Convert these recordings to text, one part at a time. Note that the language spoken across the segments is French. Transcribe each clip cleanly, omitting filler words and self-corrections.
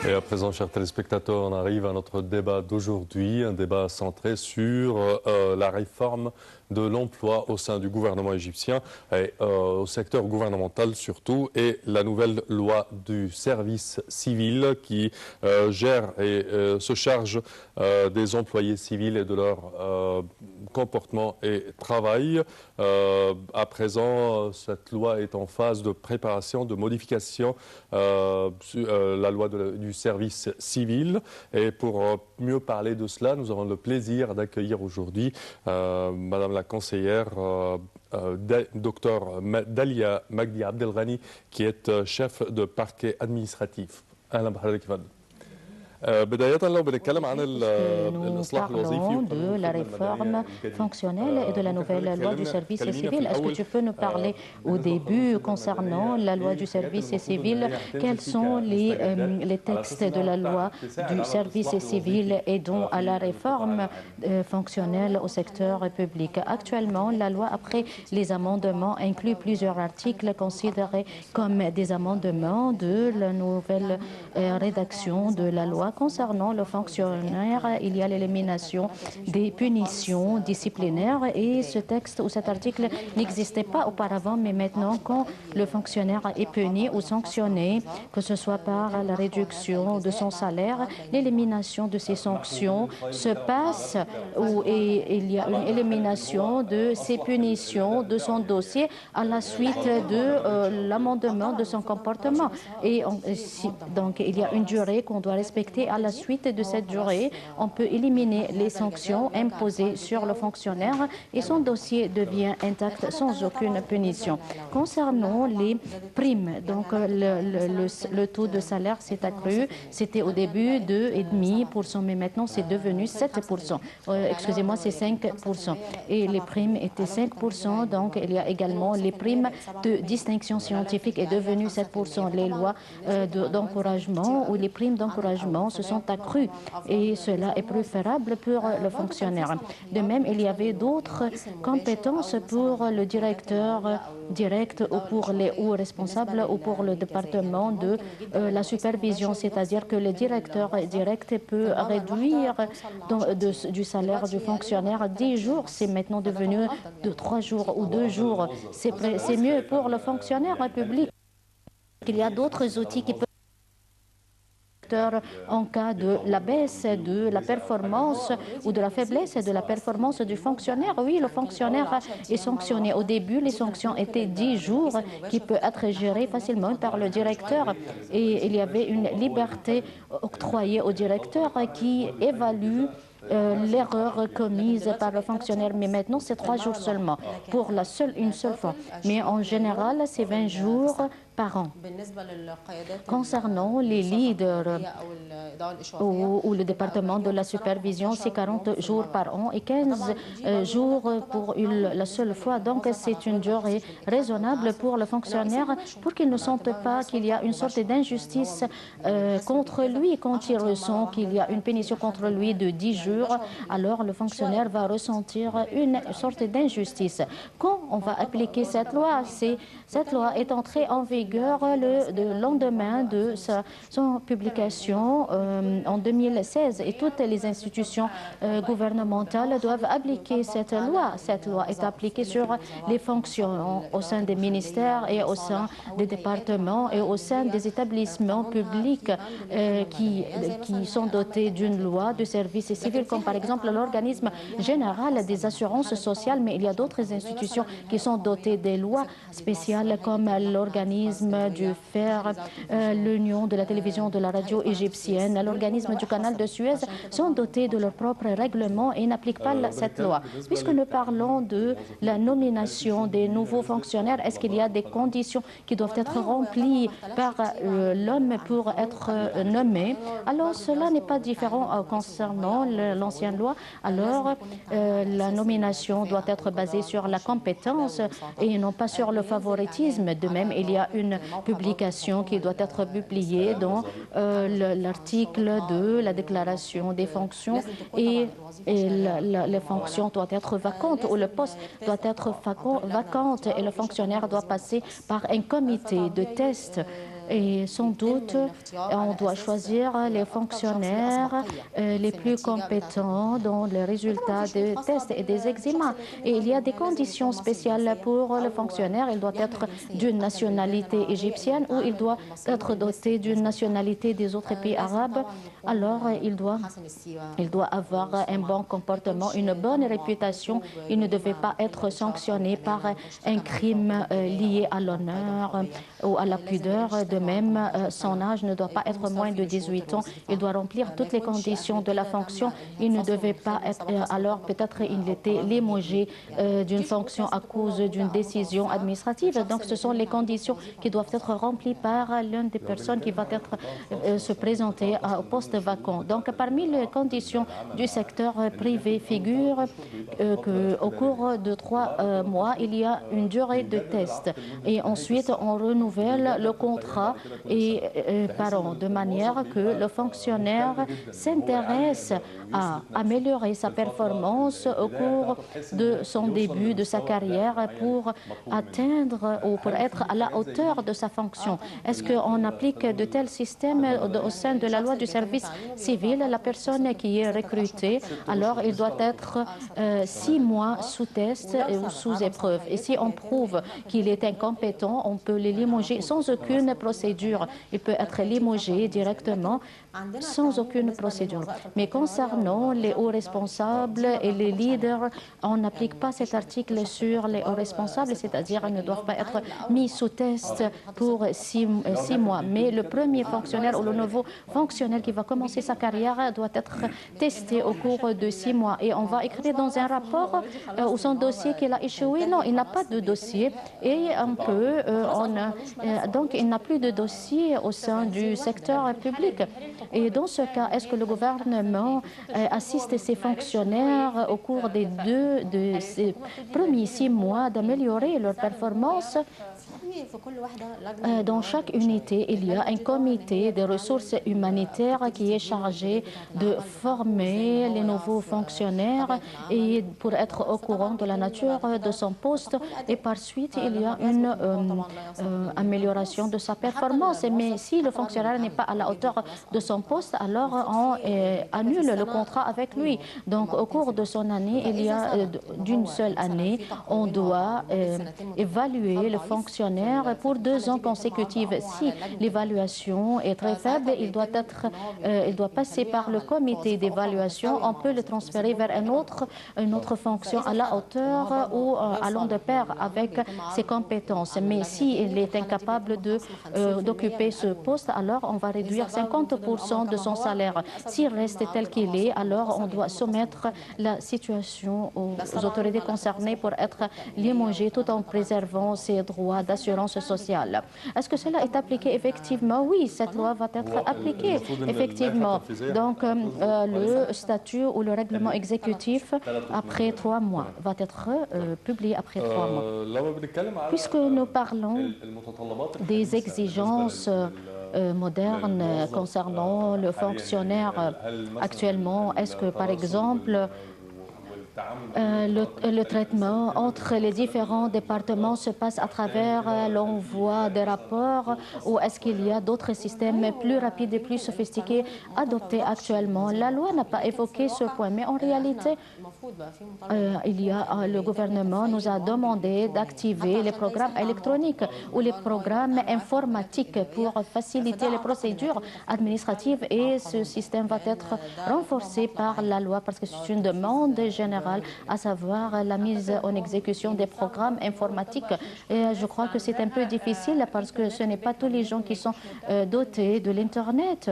Et à présent, chers téléspectateurs, on arrive à notre débat d'aujourd'hui, un débat centré sur la réforme de l'emploi au sein du gouvernement égyptien et au secteur gouvernemental surtout, et la nouvelle loi du service civil qui gère et se charge des employés civils et de leur comportement et travail. À présent, cette loi est en phase de préparation, de modification, la loi du service civil. Et pour mieux parler de cela, nous avons le plaisir d'accueillir aujourd'hui Madame la conseillère Dr Dalia Magdi Abdelghani, qui est chef de parquet administratif. أهلا بحضرتك يا فندم. بداية لو بنتكلم عن الإصلاح الوظيفي de la réforme fonctionnelle et de la nouvelle loi du service civil. Est-ce que tu peux nous parler au début concernant la loi du service civil? Quels sont les textes de la loi du service civil et dont à la réforme fonctionnelle au secteur public? Actuellement, la loi, après les amendements, inclut plusieurs articles considérés comme des amendements de la nouvelle rédaction de la loi. Concernant le fonctionnaire, il y a l'élimination des punitions disciplinaires et ce texte ou cet article n'existait pas auparavant, mais maintenant quand le fonctionnaire est puni ou sanctionné, que ce soit par la réduction de son salaire, l'élimination de ces sanctions se passe et il y a une élimination de ces punitions de son dossier à la suite de l'amendement de son comportement. Et donc il y a une durée qu'on doit respecter. À la suite de cette durée, on peut éliminer les sanctions imposées sur le fonctionnaire et son dossier devient intact sans aucune punition. Concernant les primes, donc le taux de salaire s'est accru. C'était au début 2,5%, mais maintenant c'est devenu 7%. Excusez-moi, c'est 5%. Et les primes étaient 5%, donc il y a également les primes de distinction scientifique est devenu 7%. Les lois d'encouragement ou les primes d'encouragement se sont accrues et cela est préférable pour le fonctionnaire. De même, il y avait d'autres compétences pour le directeur direct ou pour les hauts responsables ou pour le département de la supervision, c'est-à-dire que le directeur direct peut réduire du salaire du fonctionnaire 10 jours. C'est maintenant devenu de 3 jours ou 2 jours. C'est mieux pour le fonctionnaire public. Il y a d'autres outils qui peuvent en cas de la baisse de la performance ou de la faiblesse de la performance du fonctionnaire. Oui, le fonctionnaire est sanctionné. Au début, les sanctions étaient 10 jours qui peut être gérées facilement par le directeur et il y avait une liberté octroyée au directeur qui évalue l'erreur commise par le fonctionnaire, mais maintenant c'est 3 jours seulement pour une seule fois. Mais en général, c'est 20 jours par an. Concernant les leaders ou le département de la supervision, c'est 40 jours par an et 15 jours pour la seule fois. Donc c'est une durée raisonnable pour le fonctionnaire pour qu'il ne sente pas qu'il y a une sorte d'injustice contre lui. Quand il ressent qu'il y a une punition contre lui de 10 jours, alors le fonctionnaire va ressentir une sorte d'injustice. Quand on va appliquer cette loi, cette loi est entrée en vigueur le lendemain de son publication en 2016 et toutes les institutions gouvernementales doivent appliquer cette loi. Cette loi est appliquée sur les fonctions au sein des ministères et au sein des départements et au sein des établissements publics qui sont dotés d'une loi de service civil, comme par exemple l'organisme général des assurances sociales, mais il y a d'autres institutions qui sont dotées des lois spéciales comme l'organisme du fer, l'Union de la télévision, de la radio égyptienne, l'organisme du canal de Suez sont dotés de leurs propres règlements et n'appliquent pas cette loi. Puisque nous parlons de la nomination des nouveaux fonctionnaires, est-ce qu'il y a des conditions qui doivent être remplies par l'homme pour être nommé? Alors cela n'est pas différent concernant l'ancienne loi. Alors la nomination doit être basée sur la compétence et non pas sur le favoritisme. De même, il y a une publication qui doit être publiée dans l'article de la déclaration des fonctions et les fonctions doivent être vacantes ou le poste doit être vacante et le fonctionnaire doit passer par un comité de test Et sans doute, on doit choisir les fonctionnaires les plus compétents dans les résultats des tests et des examens. Et il y a des conditions spéciales pour le fonctionnaire. Il doit être d'une nationalité égyptienne ou il doit être doté d'une nationalité des autres pays arabes. Alors, il doit avoir un bon comportement, une bonne réputation. Il ne devait pas être sanctionné par un crime lié à l'honneur ou à la pudeur. De même, son âge ne doit pas être moins de 18 ans. Il doit remplir toutes les conditions de la fonction. Il ne devait pas être, alors peut-être il était limogé d'une fonction à cause d'une décision administrative. Donc, ce sont les conditions qui doivent être remplies par l'une des personnes qui va se présenter au poste vacant. Donc, parmi les conditions du secteur privé figure qu'au cours de 3 mois, il y a une durée de test. Et ensuite, on renouvelle le contrat par an, de manière que le fonctionnaire s'intéresse à améliorer sa performance au cours de son début, de sa carrière, pour atteindre ou pour être à la hauteur de sa fonction. Est-ce qu'on applique de tels systèmes au sein de la loi du service civil? La personne qui est recrutée, alors il doit être 6 mois sous test ou sous épreuve. Et si on prouve qu'il est incompétent, on peut le limoger sans aucune procédure. Il peut être limogé directement sans aucune procédure. Mais concernant les hauts responsables et les leaders, on n'applique pas cet article sur les hauts responsables, c'est-à-dire qu'ils ne doivent pas être mis sous test pour 6 mois. Mais le premier fonctionnaire ou le nouveau fonctionnaire qui va commencer sa carrière doit être testé au cours de 6 mois. Et on va écrire dans un rapport ou son dossier qu'il a échoué. Non, il n'a pas de dossier. Et donc, il n'a plus de dossier au sein du secteur public. Et dans ce cas, est-ce que le gouvernement assiste ses fonctionnaires au cours de ces premiers 6 mois d'améliorer leur performance? Dans chaque unité, il y a un comité des ressources humanitaires qui est chargé de former les nouveaux fonctionnaires et pour être au courant de la nature de son poste. Et par suite, il y a une amélioration de sa performance. Mais si le fonctionnaire n'est pas à la hauteur de son poste, alors on annule le contrat avec lui. Donc, au cours de son année, il y a d'une seule année, on doit évaluer le fonctionnaire pour 2 ans consécutifs. Si l'évaluation est très faible, il doit passer par le comité d'évaluation. On peut le transférer vers une autre fonction à la hauteur ou allant de pair avec ses compétences. Mais s'il est incapable d'occuper ce poste, alors on va réduire 50% de son salaire. S'il reste tel qu'il est, alors on doit soumettre la situation aux autorités concernées pour être limogé tout en préservant ses droits d'assurance sociale. Est-ce que cela est appliqué effectivement? Oui, cette loi va être appliquée effectivement. Donc, le statut ou le règlement exécutif après 3 mois va être publié après 3 mois. Puisque nous parlons des exigences modernes concernant le fonctionnaire actuellement, est-ce que par exemple le traitement entre les différents départements se passe à travers l'envoi des rapports ou est-ce qu'il y a d'autres systèmes plus rapides et plus sophistiqués adoptés actuellement? La loi n'a pas évoqué ce point, mais en réalité, le gouvernement nous a demandé d'activer les programmes électroniques ou les programmes informatiques pour faciliter les procédures administratives et ce système va être renforcé par la loi parce que c'est une demande générale, à savoir la mise en exécution des programmes informatiques. Et je crois que c'est un peu difficile parce que ce n'est pas tous les gens qui sont dotés de l'Internet.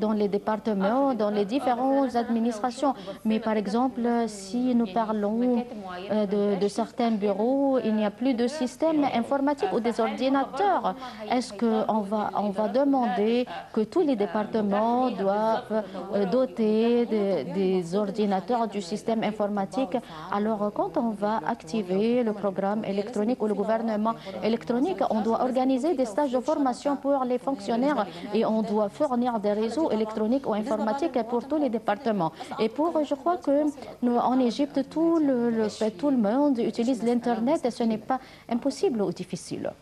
Dans les départements, dans les différentes administrations. Mais par exemple, si nous parlons de certains bureaux, il n'y a plus de système informatique ou des ordinateurs. Est-ce qu'on va demander que tous les départements doivent doter des ordinateurs du système informatique? Alors, quand on va activer le programme électronique ou le gouvernement électronique, on doit organiser des stages de formation pour les fonctionnaires et on doit fournir des réseaux électroniques ou informatiques pour tous les départements. Et je crois que en Égypte, tout le monde utilise l'Internet et ce n'est pas impossible ou difficile.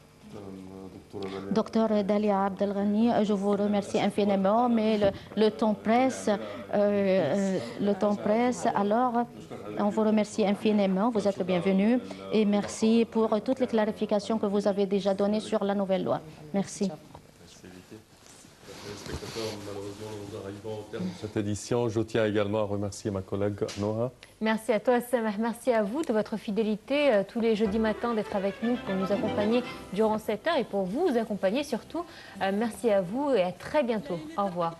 Docteur Dalia Abdelghani, je vous remercie infiniment, mais le temps presse. Alors, on vous remercie infiniment. Vous êtes le bienvenu et merci pour toutes les clarifications que vous avez déjà données sur la nouvelle loi. Merci. Malheureusement, nous arrivons au terme de cette édition. Je tiens également à remercier ma collègue Noha. Merci à toi, Samah. Merci à vous de votre fidélité tous les jeudis matins d'être avec nous pour nous accompagner durant cette heure et pour vous accompagner surtout. Merci à vous et à très bientôt. Au revoir.